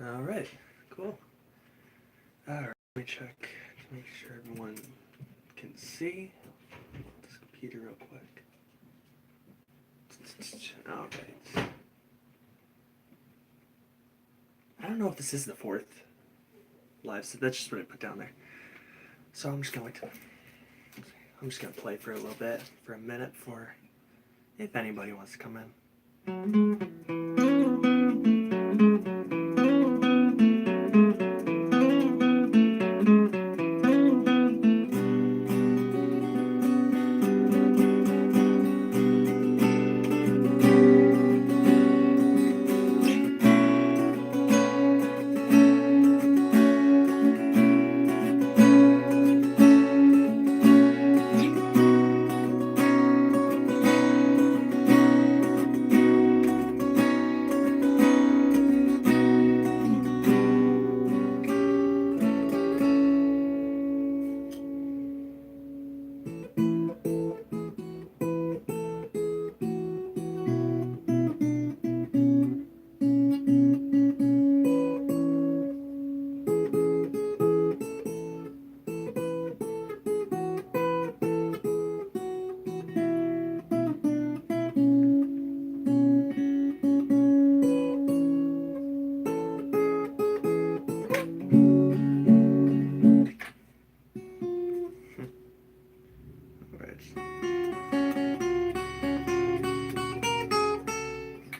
All right, cool. All right, let me check to make sure everyone can see. This computer real quick. All right. I don't know if this is the fourth live, so that's just what I put down there. So I'm just gonna play for a little bit, for a minute, for if anybody wants to come in.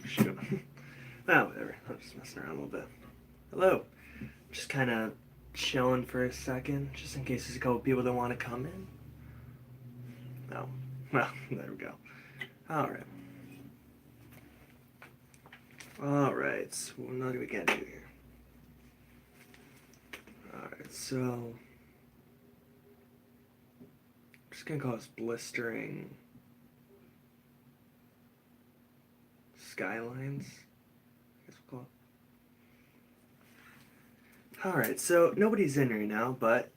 Shoot. Oh, whatever. I'm just messing around a little bit. Hello. Just kind of chilling for a second, just in case there's a couple people that want to come in. Oh, well, there we go. All right. All right. So what are we gonna do here? All right. So I'm just gonna call this blistering skylines. I guess we'll call it. All right. So nobody's in right now, but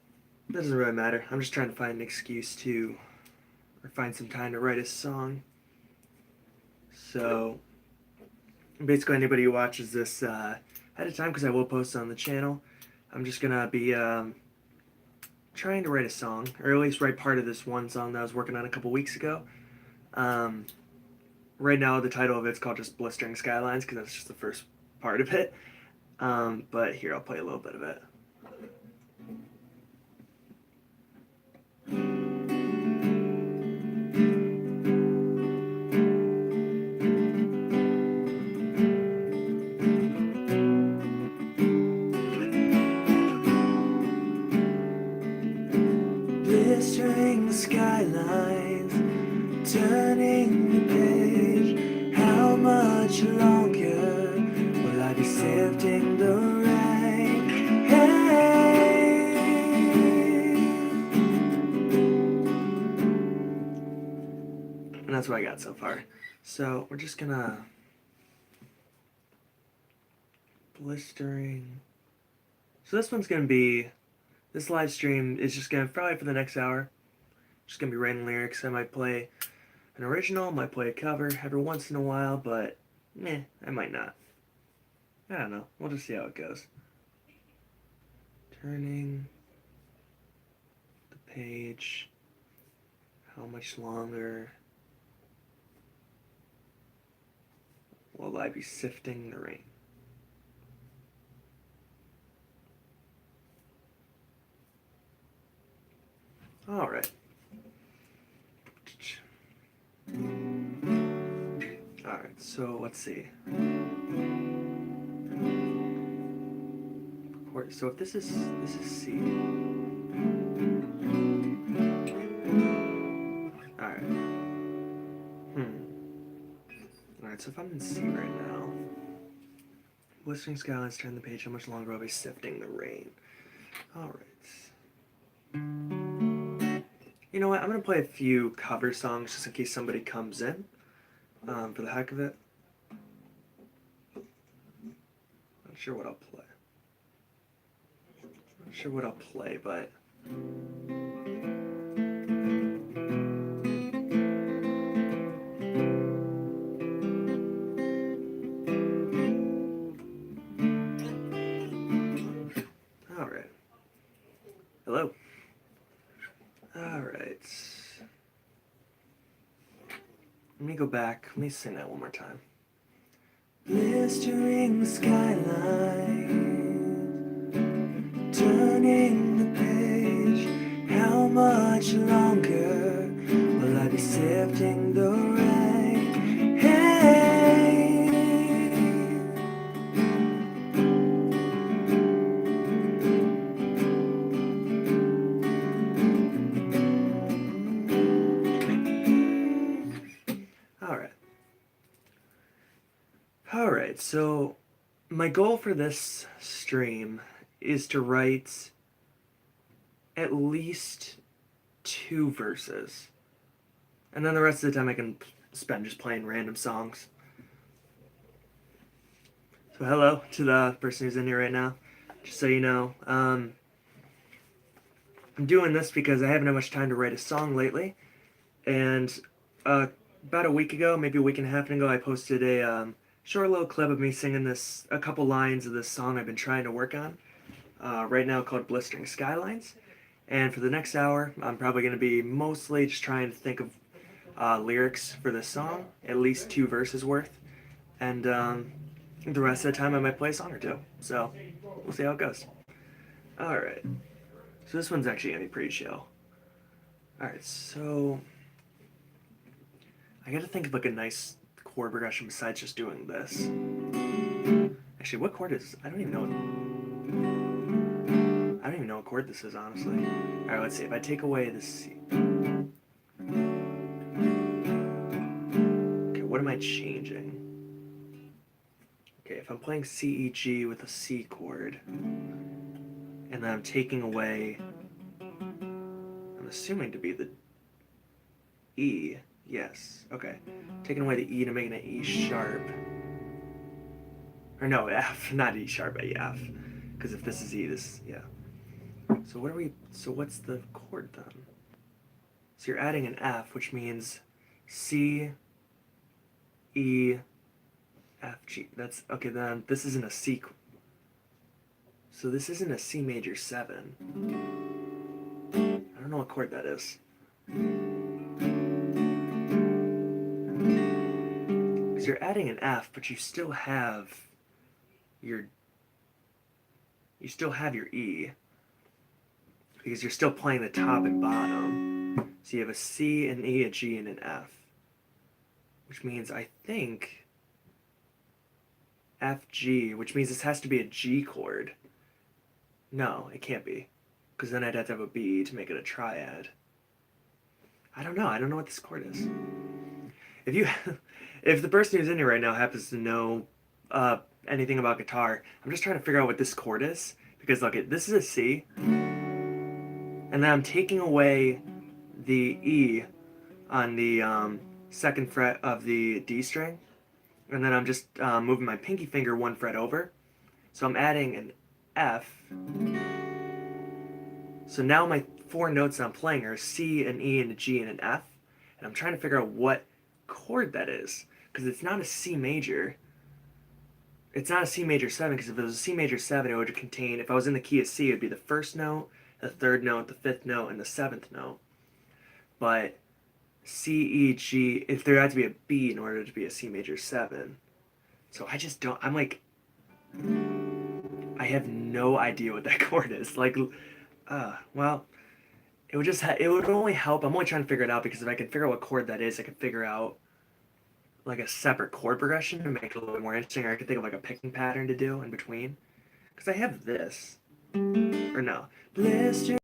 it doesn't really matter. I'm just trying to find an excuse to, or find some time to write a song. So basically, anybody who watches this ahead of time, because I will post on the channel, I'm just gonna be trying to write a song, or at least write part of this one song that I was working on a couple weeks ago. Right now, the title of it's called just Blistering Skylines, because that's just the first part of it. But here, I'll play a little bit of it. Blistering skylines, turning the page. How much longer will I be sifting the rain? Hey. And that's what I got so far. So we're just gonna blistering. So this one's gonna be, this live stream is just gonna, probably for the next hour, just gonna be writing lyrics. I might play an original, might play a cover every once in a while, but I might not. I don't know. We'll just see how it goes. Turning the page. How much longer will I be sifting the rain? All right. All right. So let's see. So if this is C. All right. All right. So if I'm in C right now, blistering skylines, turn the page. How much longer will I be sifting the rain? All right. You know what? I'm gonna play a few cover songs just in case somebody comes in, for the heck of it. Not sure what I'll play. Not sure what I'll play, but Hello. Alright. Let me go back. Let me sing that one more time. Blistering skyline, turning the page. How much longer will I be sifting the rain? Hey. Alright, so my goal for this stream is to write at least 2 verses. And then the rest of the time I can spend just playing random songs. So hello to the person who's in here right now. Just so you know, I'm doing this because I haven't had much time to write a song lately. And about a week ago, maybe a week and a half ago, I posted a short little clip of me singing a couple lines of this song I've been trying to work on right now called Blistering Skylines. And for the next hour, I'm probably going to be mostly just trying to think of lyrics for this song, at least 2 verses worth. And the rest of the time I might play a song or two. So we'll see how it goes. Alright. So this one's actually going to be pretty chill. Alright, so I got to think of like a nice chord progression besides just doing this. Actually, what chord is... I don't even know what chord this is, honestly. Alright, let's see. If I take away the C... Okay, what am I changing? Okay, if I'm playing C, E, G with a C chord, and then I'm taking away... I'm assuming to be the E. Yes, okay. Taking away the E to make it an E sharp. Or no, F, not E sharp, but F. Because if this is E, this, yeah. So what's the chord then? So you're adding an F, which means C, E, F, G. That's, okay, then this isn't a C. So this isn't a C major 7. I don't know what chord that is. Because you're adding an F, but you still have your E. Because you're still playing the top and bottom. So you have a C, an E, a G, and an F. Which means, I think, F, G, which means this has to be a G chord. No, it can't be. Because then I'd have to have a B to make it a triad. I don't know what this chord is. If the person who's in here right now happens to know anything about guitar, I'm just trying to figure out what this chord is. Because look, this is a C. And then I'm taking away the E on the 2nd fret of the D string. And then I'm just moving my pinky finger 1 fret over. So I'm adding an F. So now my 4 notes I'm playing are C, an E, and a G, and an F. And I'm trying to figure out what chord that is. Because it's not a C major. It's not a C major 7, because if it was a C major 7, it would contain, if I was in the key of C, it would be the 1st note, the 3rd note, the 5th note, and the 7th note. But C, E, G, if there had to be a B in order to be a C major 7. So I just don't, I'm like, I have no idea what that chord is. Like, well, it would it would only help, I'm only trying to figure it out because if I can figure out what chord that is, I can figure out like a separate chord progression to make it a little bit more interesting, or I could think of like a picking pattern to do in between. Because I have this. Or no. Blister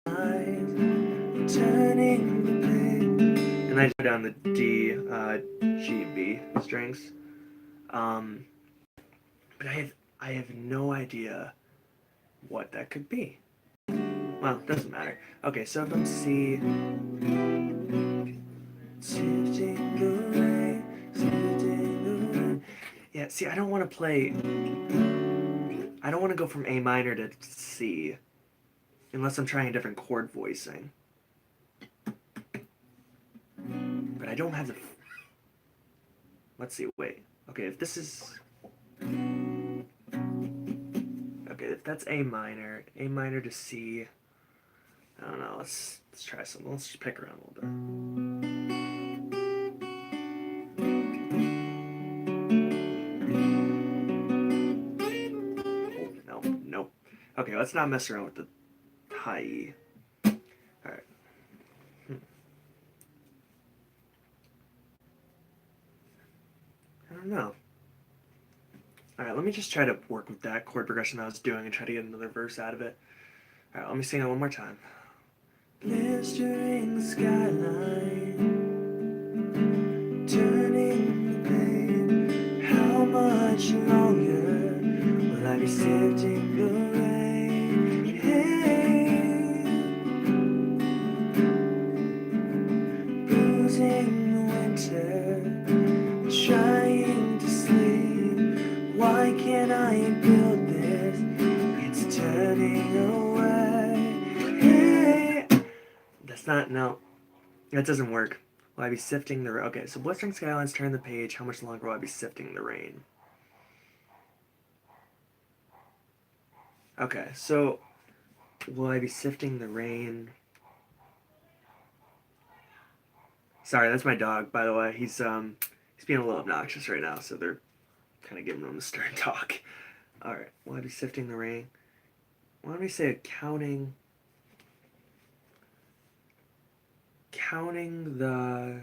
eyes, turning the page. And I go down the D, G, B strings. But I have no idea what that could be. Well, it doesn't matter. Okay, so if I'm C, yeah, see, I don't want to play, I don't want to go from A minor to C, unless I'm trying a different chord voicing. But I don't have the, let's see, wait. Okay, if this is, okay, if that's A minor to C, I don't know. Let's try something. Let's just pick around a little bit. Oh, no, nope. Okay, let's not mess around with the high E. All right. I don't know. All right, let me just try to work with that chord progression I was doing and try to get another verse out of it. All right, let me sing it one more time. Blistering skyline, turning the pain. How much longer will I be sifting the rain? Hey, bruising the winter, trying to sleep. Why can't I build this? It's turning away. Hey, that's not, no, that doesn't work. Will I be sifting the rain? Okay, so blistering skylines, turn the page. How much longer will I be sifting the rain? Okay, so will I be sifting the rain? Sorry, that's my dog, by the way. He's being a little obnoxious right now, so they're kind of giving him the stern talk. All right, will I be sifting the rain? Why don't we say counting the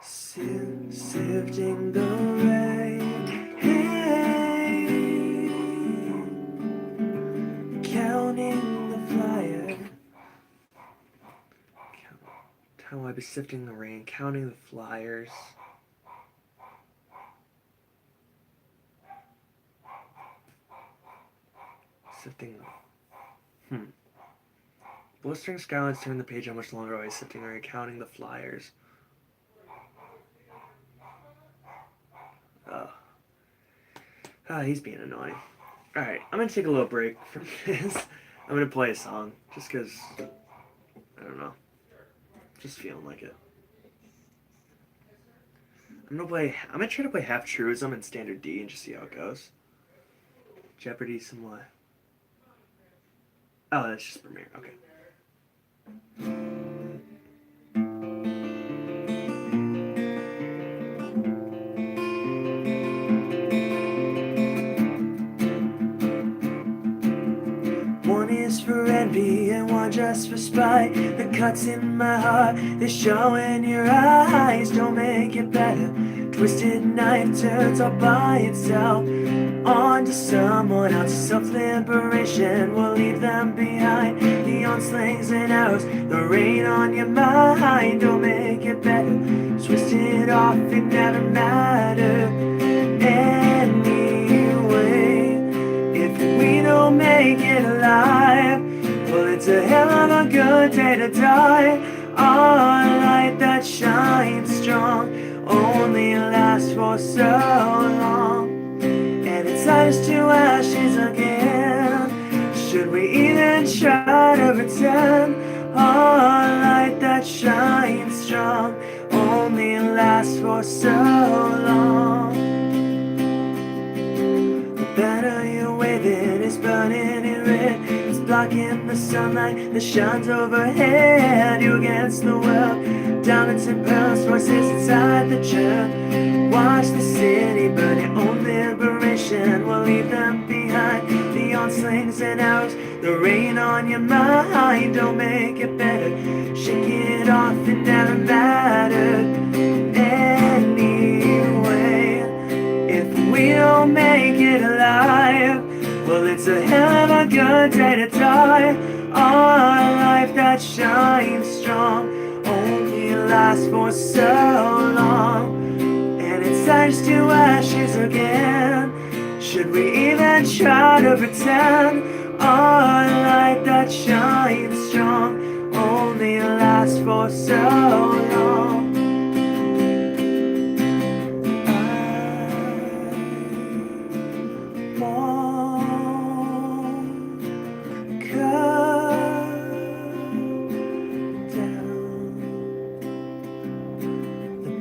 sifting the rain. Hey, counting the flyer. How will I be sifting the rain? Counting the flyers. Sifting. Blistering skylines, turn the page. How much longer will I be sifting the rain? Counting the flyers. He's being annoying. Alright, I'm gonna take a little break from this. I'm gonna play a song, just because, I don't know, just feeling like it. I'm gonna try to play half truism in standard D and just see how it goes. Jeopardy, some what? Oh, that's just Premiere, okay. One is for envy and one just for spite. The cuts in my heart, they show in your eyes. Don't make it better. Twisted knife turns all by itself onto someone else. Self-liberation will leave them behind. Neon slings and arrows, the rain on your mind. Don't make it better. Twist it off, it never mattered anyway. If we don't make it alive, well, it's a hell of a good day to die. Our light that shines strong only lasts for so long, and it's ashes to ashes again. Should we even try to pretend our light that shines strong only lasts for so long? The banner you're waving is burning in red. It's blocking the sunlight that shines overhead. You against the world, diamonds and pearls, voices inside the church. Watch the city burn. Your own liberation will leave them behind. Neon slings and arrows, the rain on your mind. Don't make it better. Shake it off, it never mattered anyway. If we don't make it alive, well, it's a hell of a good day to die. Our life that shines strong only lasts for so long, and it's ashes to ashes again. Should we even try to pretend our light that shines strong only lasts for so long?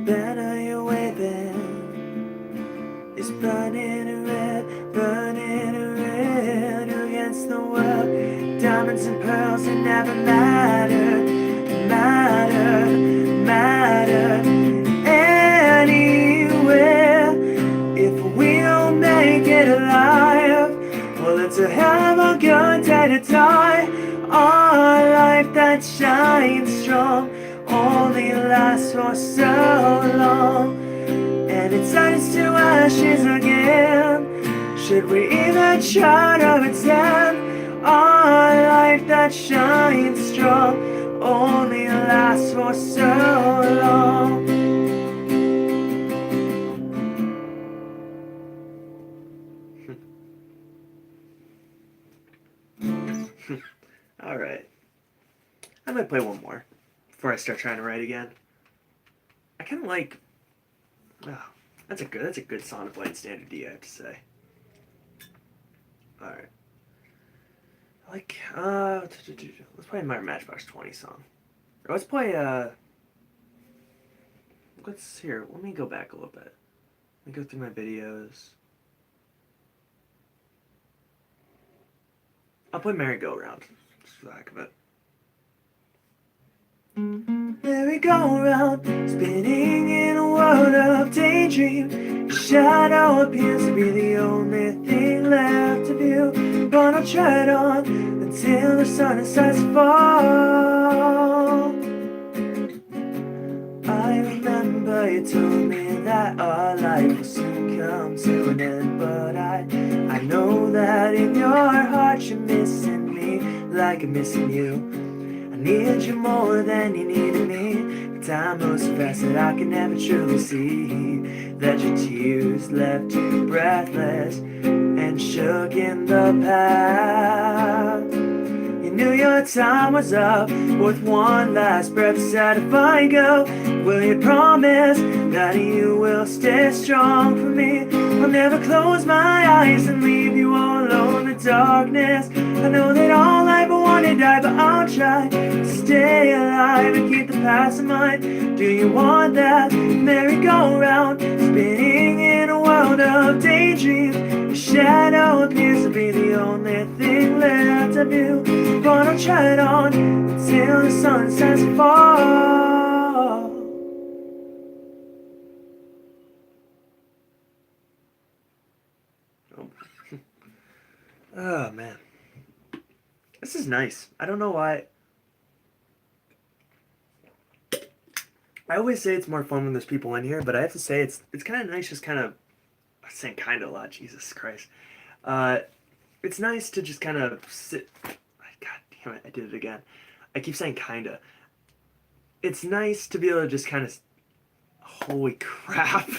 Banner you're waving is burning red, burning red again. against the world. Diamonds and pearls, it never mattered anywhere. If we don't make it alive, well, it's a hell of a good day to die. Our life that shines strong only lasts for so long, and it turns to ashes again. Should we even try to pretend? Our life that shines strong only lasts for so long. Alright. I might play one more before I start trying to write again. I kind of like... Oh, that's a good song to play in standard D, I have to say. Alright. I like, let's play my Matchbox 20 song. Or let's play, let me go back a little bit. Let me go through my videos. I'll play Merry-Go-Round, just for the heck of it. Merry-go-round, spinning in a world of daydream. Your shadow appears to be the only thing left of you. But I'll tread on until the sun starts to fall. I remember you told me that our life will soon come to an end, but I know that in your heart you're missing me like I'm missing you. I need you more than you needed me. But time moves so fast that I can never truly see that your tears left you breathless and shook in the past. You knew your time was up. With one last breath you said, if I go, will you promise that you will stay strong for me? I'll never close my eyes and leave you all alone in the darkness. I know that all I ever want to die, but I'll try to stay alive and keep the past in mind. Do you want that merry-go-round, spinning in a world of daydreams? Your shadow appears to be the only thing left of you. But I'll tread on until the sun starts to fall. Oh man, this is nice. I don't know why. I always say it's more fun when there's people in here, but I have to say it's kind of nice. Just kind of, I'm saying kind of a lot. Jesus Christ, it's nice to just kind of sit. God damn it, I did it again. I keep saying kinda. It's nice to be able to just kind of. Holy crap!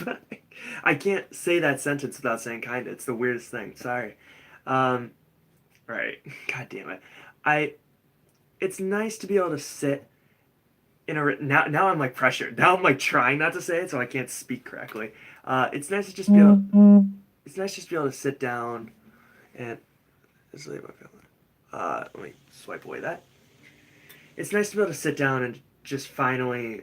I can't say that sentence without saying kinda. It's the weirdest thing. Sorry. Right. God damn it. It's nice to be able to sit in a now I'm like pressured. Now I'm like trying not to say it so I can't speak correctly. It's nice to just be able. It's nice just to be able to sit down and. Let me swipe away that. It's nice to be able to sit down and just finally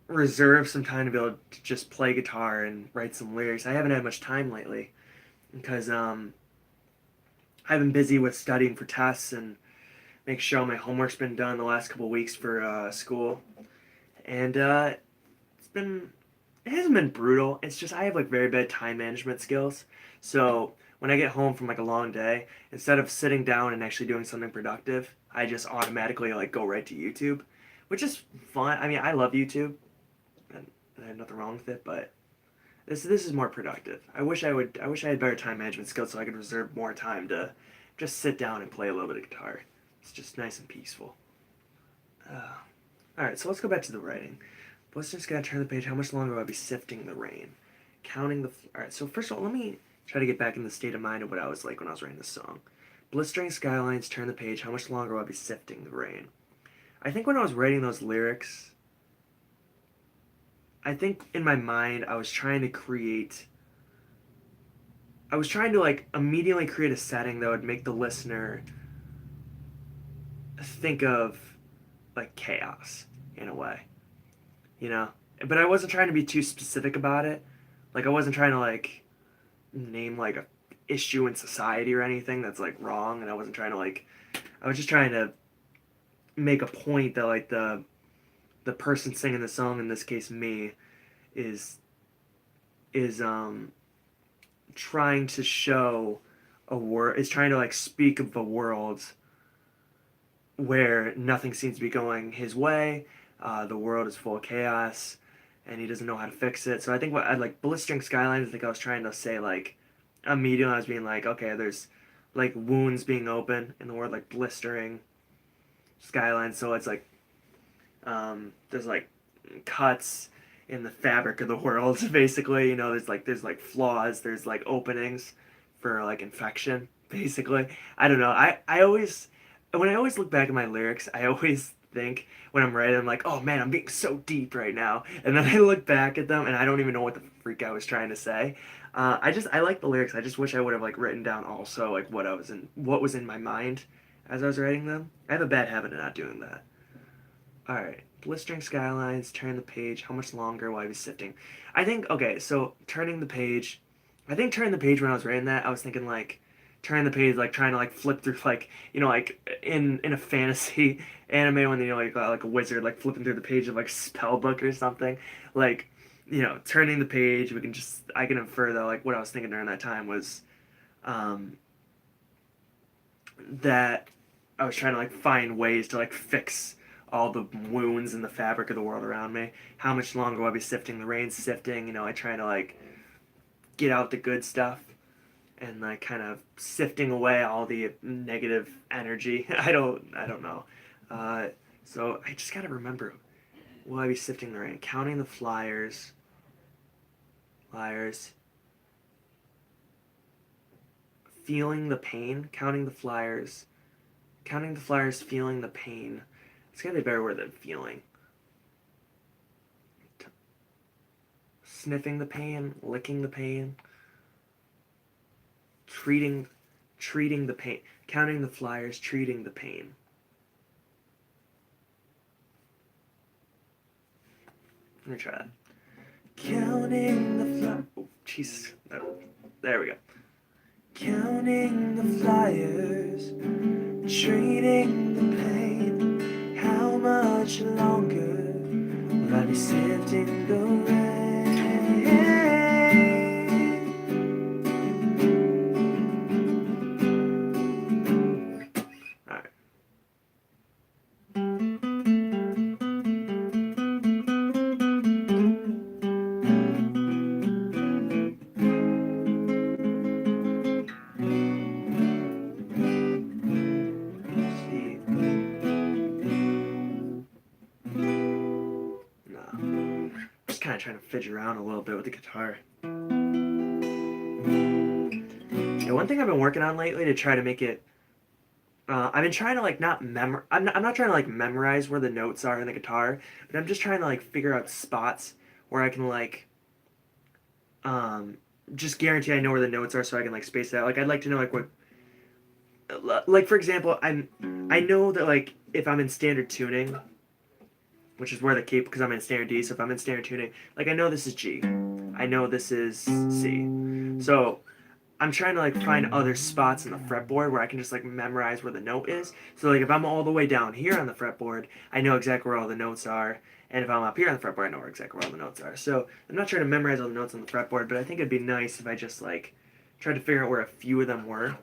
reserve some time to be able to just play guitar and write some lyrics. I haven't had much time lately because I've been busy with studying for tests and make sure my homework's been done the last couple of weeks for school. And it hasn't been brutal. It's just I have like very bad time management skills. So when I get home from like a long day, instead of sitting down and actually doing something productive, I just automatically like go right to YouTube, which is fun. I mean, I love YouTube, and I have nothing wrong with it, but this is more productive. I wish I had better time management skills so I could reserve more time to just sit down and play a little bit of guitar. It's just nice and peaceful. All right, so let's go back to the writing. Let's just gotta turn the page. How much longer will I be sifting the rain? Counting the... All right, so first of all, let me try to get back in the state of mind of what I was like when I was writing this song. Blistering skylines, turn the page. How much longer will I be sifting the rain? I think when I was writing those lyrics, I think in my mind I was trying to like immediately create a setting that would make the listener think of like chaos in a way, you know? But I wasn't trying to be too specific about it. Like I wasn't trying to like name like a issue in society or anything that's like wrong, and I wasn't trying to like. I was just trying to make a point that like the person singing the song, in this case me, is is trying to show a world, is trying to like speak of a world where nothing seems to be going his way. The world is full of chaos, and he doesn't know how to fix it. So I think what I like blistering skylines. I think I was trying to say like immediately I was being like, okay, there's like wounds being open in the world, like blistering skylines. So it's like there's like cuts in the fabric of the world, basically. You know, there's like flaws, there's like openings for like infection, basically. I don't know. I always when I always look back at my lyrics, I always think when I'm writing, I'm like, oh man, I'm being so deep right now. And then I look back at them and I don't even know what the freak I was trying to say. I like the lyrics. I just wish I would have like written down also like what was in my mind as I was writing them. I have a bad habit of not doing that. All right. Blistering skylines, turn the page. How much longer will I be sifting? I think, okay, so turning the page. I think turning the page when I was writing that, I was thinking like turning the page, like trying to like flip through like, like in a fantasy anime when, you got like a wizard like flipping through the page of like spell book or something. Like, turning the page, I can infer that like what I was thinking during that time was um, that I was trying to like find ways to like fix all the wounds in the fabric of the world around me. How much longer will I be sifting? The rain's sifting. I try to like get out the good stuff and like kind of sifting away all the negative energy. I don't know. Uh, so I just gotta remember. Will I be sifting the rain? Counting the flyers, feeling the pain. Counting the flyers, feeling the pain. It's gotta be a better word than feeling. Sniffing the pain, licking the pain, treating treating the pain, counting the flyers, treating the pain. Let me try that. Counting the flyers. Oh, Jesus. There we go. Counting the flyers, treating the pain. How much longer will I be sifting the rain? All right. See. No. Just kind of trying to fidget around a little bit with the guitar. Yeah, one thing I've been working on lately to try to make it. I've been trying to like not memor. I'm not trying to like memorize where the notes are in the guitar, but I'm just trying to like figure out spots where I can like um just guarantee I know where the notes are so I can like space it out. Like I'd like to know like what like for example, I know that like if I'm in standard tuning, which is where the key because I'm in standard D, so if I'm in standard tuning, like I know this is G. I know this is C. So I'm trying to like find other spots in the fretboard where I can just like memorize where the note is. So like if I'm all the way down here on the fretboard, I know exactly where all the notes are. And if I'm up here on the fretboard, I know where exactly where all the notes are. So I'm not trying to memorize all the notes on the fretboard, but I think it'd be nice if I just like tried to figure out where a few of them were,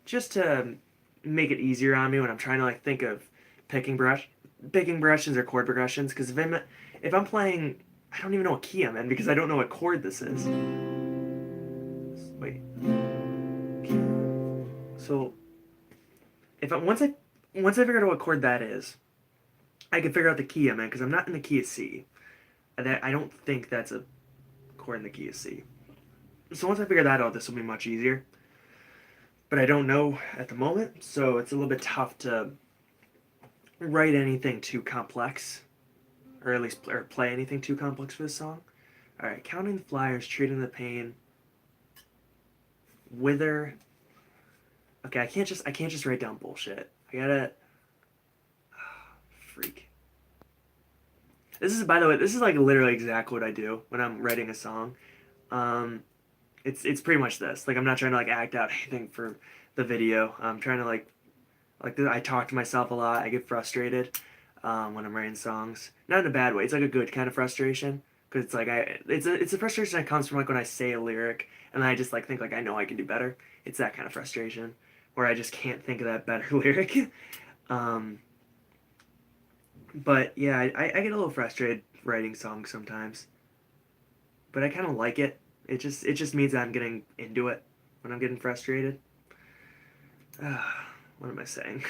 just to make it easier on me when I'm trying to like think of picking brush, picking brushes or chord progressions. Because if I'm playing, I don't even know what key I'm in because I don't know what chord this is. Wait. So if I once I figured out what chord that is, I can figure out the key I'm in because I'm not in the key of C. I don't think that's a chord in the key of C. So once I figure that out, this will be much easier. But I don't know at the moment, so it's a little bit tough to write anything too complex, or at least play anything too complex for this song. All right, counting the flyers, treating the pain, wither. Okay, I can't just write down bullshit. I gotta freak. This is, by the way, this is like literally exactly what I do when I'm writing a song. Um, It's pretty much this. Like I'm not trying to like act out anything for the video. I'm trying to I talk to myself a lot. I get frustrated when I'm writing songs. Not in a bad way. It's like a good kind of frustration because it's like it's a frustration that comes from like when I say a lyric and I just like think like I know I can do better. It's that kind of frustration where I just can't think of that better lyric. Um, but yeah, I get a little frustrated writing songs sometimes, but I kind of like it. It just means that I'm getting into it when I'm getting frustrated. What am I saying?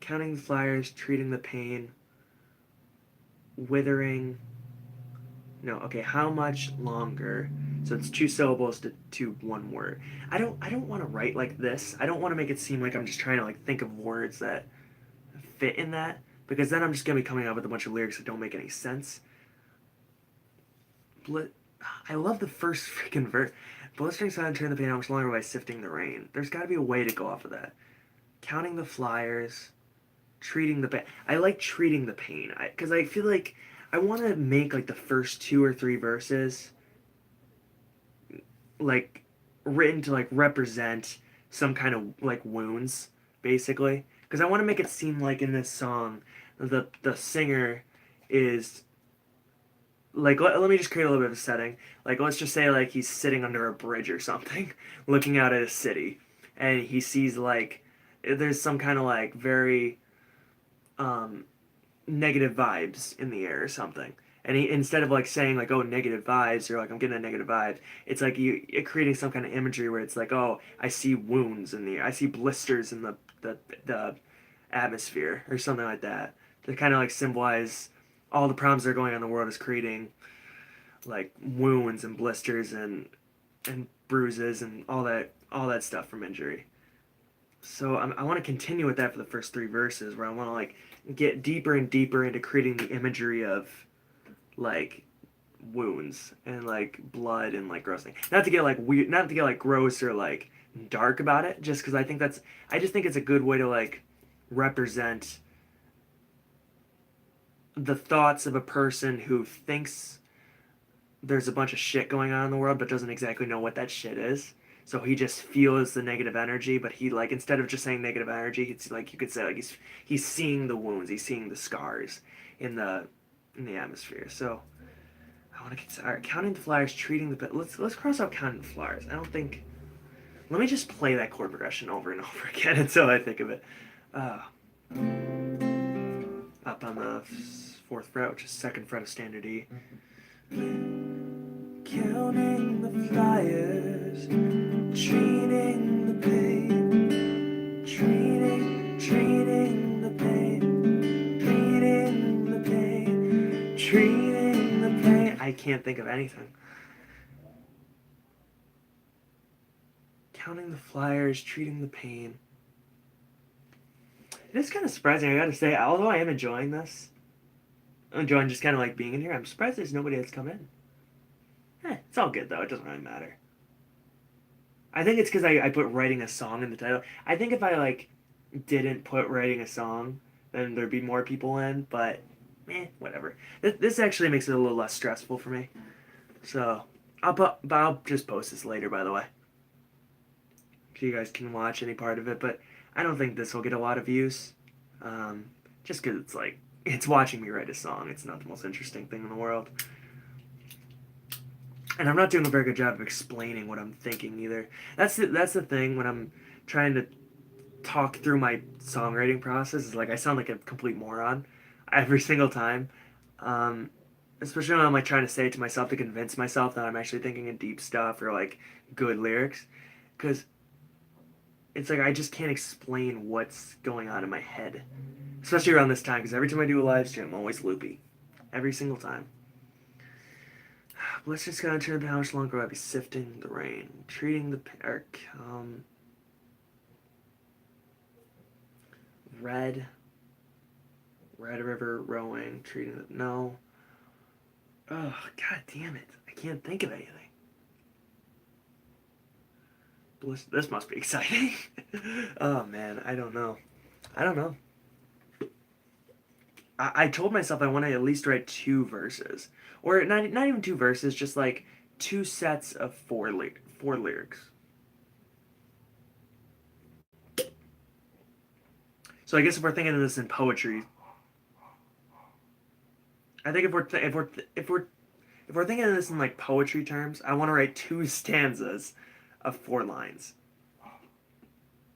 Counting the flowers, treating the pain, withering. No, okay. How much longer? So it's two syllables to one word. I don't want to write like this. I don't want to make it seem like I'm just trying to like think of words that fit in that because then I'm just gonna be coming up with a bunch of lyrics that don't make any sense. Bl- I love the first freaking verse. Blistering sun, turn the pain how much longer by sifting the rain. There's got to be a way to go off of that. Counting the flyers, treating the pain. I like treating the pain because I feel like I want to make like the first two or three verses like written to like represent some kind of like wounds, basically. Because I want to make it seem like in this song, the singer is like let me just create a little bit of a setting. Like let's just say like he's sitting under a bridge or something, looking out at a city, and he sees like there's some kind of like very um negative vibes in the air or something. And he, instead of like saying like, oh, negative vibes, or like I'm getting a negative vibe, it's like you're creating some kind of imagery where it's like, oh, I see wounds in the air, I see blisters in the atmosphere or something like that to kind of like symbolize all the problems that are going on in the world is creating like wounds and blisters and bruises and all that stuff from injury. So I want to continue with that for the first three verses, where I want to like get deeper and deeper into creating the imagery of like wounds and like blood and like gross things. Not to get like weird, not to get like gross or like dark about it, just because I just think it's a good way to like represent the thoughts of a person who thinks there's a bunch of shit going on in the world but doesn't exactly know what that shit is. So he just feels the negative energy, but he like instead of just saying negative energy, it's like you could say like he's seeing the wounds, he's seeing the scars in the atmosphere. So I want to consider counting the flowers, treating the let's cross out counting the flowers. I don't think. Let me just play that chord progression over and over again until I think of it. Uh, Up on the fourth fret, which is second fret of standard E. Counting the flyers, treating the pain, treating the pain, treating the pain, treating the pain. I can't think of anything. Counting the flyers, treating the pain. It is kind of surprising, I gotta say, although I am enjoying this, I'm enjoying just kind of like being in here, I'm surprised there's nobody that's come in. It's all good though, it doesn't really matter. I think it's because I put writing a song in the title. I think if I like didn't put writing a song, then there'd be more people in, but whatever. This actually makes it a little less stressful for me. So I'll just post this later, by the way, so you guys can watch any part of it. But I don't think this will get a lot of views, um, just because it's like it's watching me write a song. It's not the most interesting thing in the world, and I'm not doing a very good job of explaining what I'm thinking either. That's the thing when I'm trying to talk through my songwriting process is like I sound like a complete moron every single time. Um, Especially when I'm like trying to say it to myself to convince myself that I'm actually thinking of deep stuff or like good lyrics, because it's like I just can't explain what's going on in my head, especially around this time. Because every time I do a live stream, I'm always loopy, every single time. Let's just go into how much longer I'll be sifting the rain, treating the red, red river rowing, treating the no. Oh, god damn it. I can't think of anything. This must be exciting. Oh man, I don't know. I don't know. I told myself I want to at least write two verses. Or not even two verses, just like two sets of four lyrics. So I guess if we're thinking of this in poetry, I think if we're thinking of this in like poetry terms, I want to write two stanzas of 4 lines.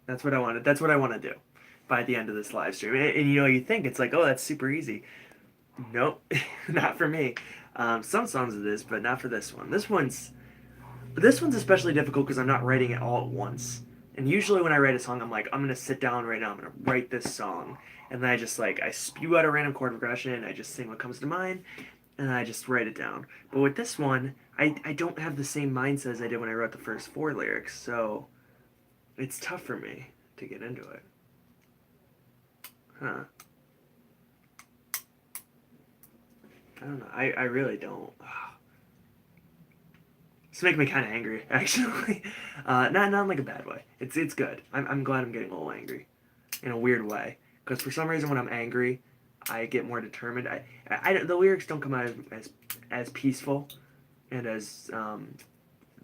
That's what I wanted. That's what I want to do by the end of this live stream. And you know, you think it's like, oh, that's super easy. Nope, not for me. Some songs it is, but not for this one. This one's especially difficult because I'm not writing it all at once. And usually when I write a song, I'm like, I'm gonna sit down right now. I'm gonna write this song, and then I just like I spew out a random chord progression. I just sing what comes to mind, and I just write it down. But with this one, I don't have the same mindset as I did when I wrote the first 4 lyrics, so it's tough for me to get into it. Huh. I don't know. I really don't. It's making me kind of angry, actually. Not in like a bad way. It's good. I'm glad I'm getting a little angry, in a weird way. Because for some reason, when I'm angry, I get more determined. The lyrics don't come out as peaceful and as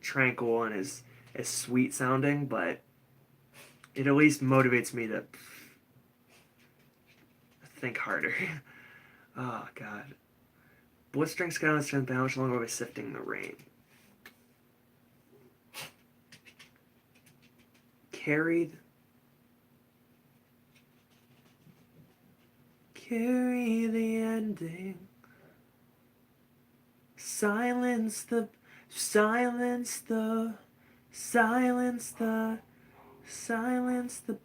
tranquil and as sweet sounding, but it at least motivates me to think harder. Oh God. Blistering sky on the 10th, how much longer will I be sifting the rain? Carry the ending. Silence the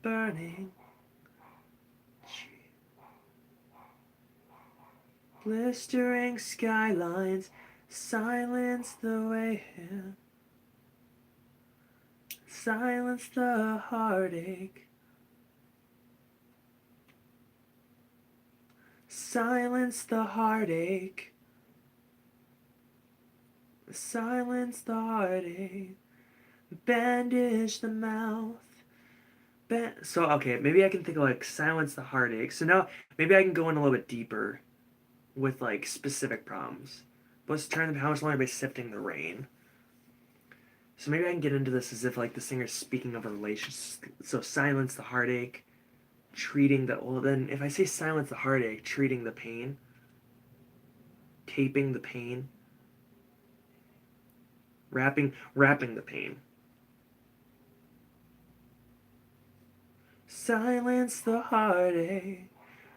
burning. Blistering skylines, silence the way. Silence the heartache. Silence the heartache. Silence the heartache. Bandage the mouth. So, okay, maybe I can think of like silence the heartache. So now maybe I can go in a little bit deeper with like specific problems. Let's turn the house longer by sifting the rain. So maybe I can get into this as if like the singer's speaking of a relationship. So silence the heartache, treating the well then if I say silence the heartache, treating the pain, taping the pain, wrapping the pain. Silence the heartache,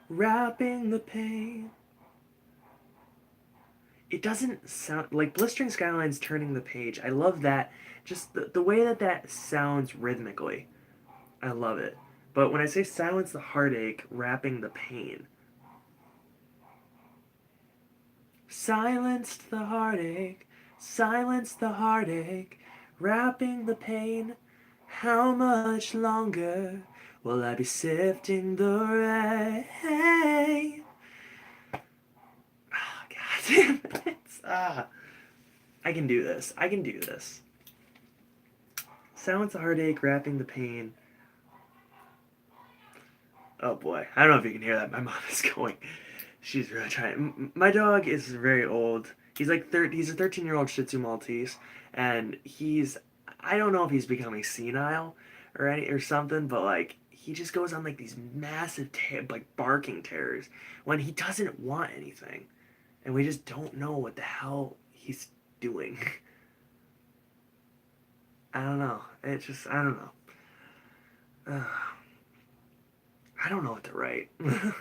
wrapping the pain. It doesn't sound like blistering skylines turning the page. I love that. Just the way that sounds rhythmically. I love it. But when I say silence the heartache, wrapping the pain. Silence the heartache, wrapping the pain. How much longer will I be sifting the rain? Oh, God damn it. I can do this. Silence the heartache, wrapping the pain. Oh boy. I don't know if you can hear that. My mom is going. She's really trying. My dog is very old. He's like he's a 13-year-old Shih Tzu Maltese, and I don't know if he's becoming senile or something, but like he just goes on like these massive like barking terrors when he doesn't want anything, and we just don't know what the hell he's doing. I don't know. I don't know. I don't know what to write. I'm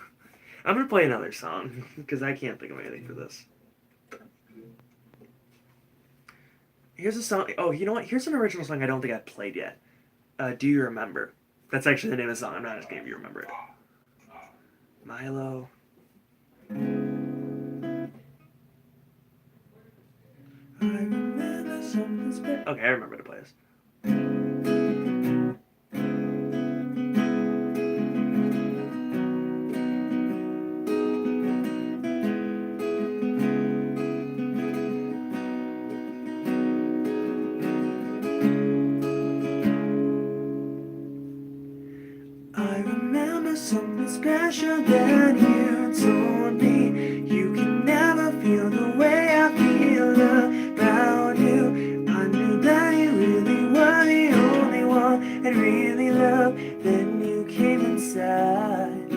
gonna play another song because I can't think of anything for this. Here's a song. Oh, you know what? Here's an original song I don't think I've played yet. Do You Remember? That's actually the name of the song. I'm not asking if you remember it. Milo. I remember something special. Okay, I remember to play this. I remember something special that you told me. You can never feel the way I feel about you. then you came inside.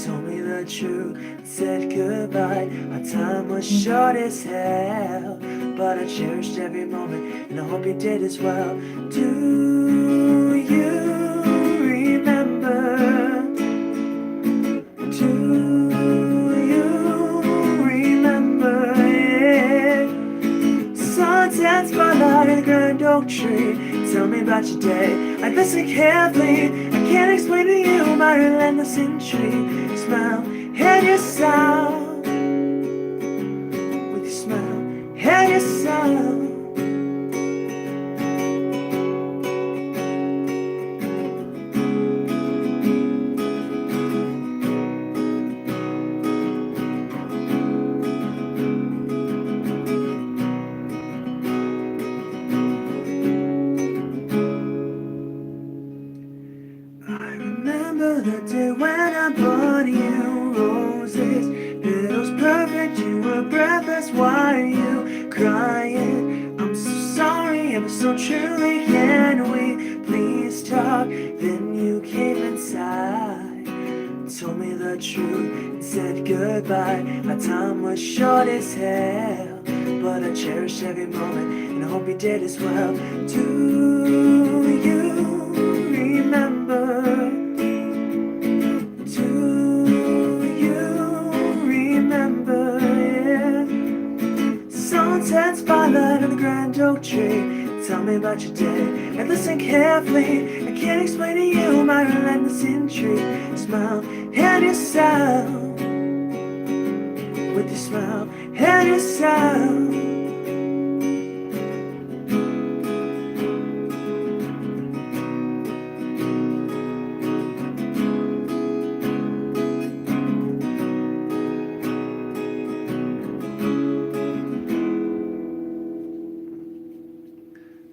Told me the truth, said goodbye. Our time was short as hell, but I cherished every moment, and I hope you did as well. Do you remember? Do you remember? Yeah. Sunset spotlight in a grand oak tree. Tell me about your day. I listen carefully. I can't explain to you my relentless intrigue. Smile and your sound. With your smile and your sound. I remember the day when I brought you roses. Petals perfect, you were breathless. Why are you crying? I'm so sorry, ever so truly. Can we please talk? Then you came inside, told me the truth, and said goodbye. Our time was short as hell, but I cherished every moment, and I hope you did as well. Do you remember? Do you remember? Yeah. Sunset spotlight on the grand oak tree. Tell me about your day and listen carefully. I can't explain to you my relentless intrigue. Smile and your sound. With your smile and your sound.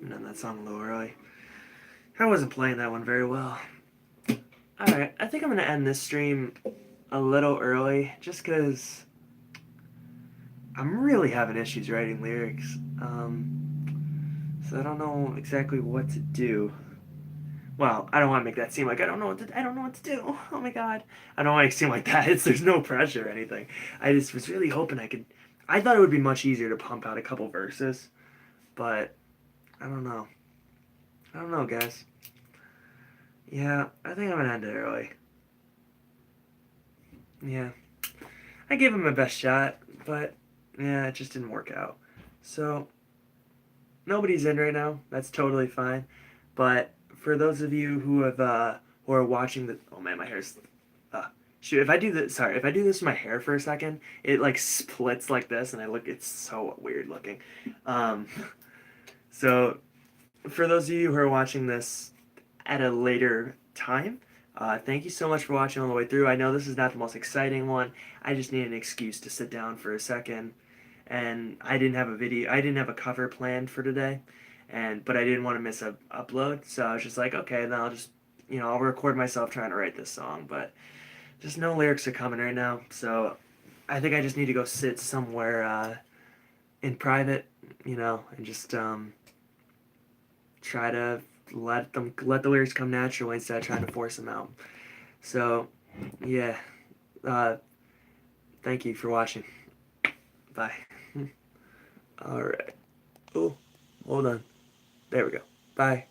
And then that song a little early. I wasn't playing that one very well. Alright, I think I'm going to end this stream a little early just because I'm really having issues writing lyrics. So I don't know exactly what to do. Well, I don't want to make that seem like I don't know what to do. Oh my god. I don't want to seem like that. There's no pressure or anything. I just was really hoping I thought it would be much easier to pump out a couple verses, but I don't know. I don't know, guys. Yeah, I think I'm gonna end it early. Yeah. I gave him my best shot, but yeah, it just didn't work out. So, nobody's in right now. That's totally fine. But for those of you who are watching the oh man, my hair's shoot, if I do this sorry, if I do this with my hair for a second, it like splits like this and it's so weird looking. Um so for those of you who are watching this at a later time, thank you so much for watching all the way through. I know this is not the most exciting one. I just need an excuse to sit down for a second, and I didn't have a video. I didn't have a cover planned for today, but I didn't want to miss a upload, so I was just like, okay, then I'll just I'll record myself trying to write this song, but just no lyrics are coming right now. So I think I just need to go sit somewhere in private, and just try to let the lyrics come naturally instead of trying to force them out. So, yeah. Uh, Thank you for watching. Bye. All right. Oh, hold on. There we go. Bye.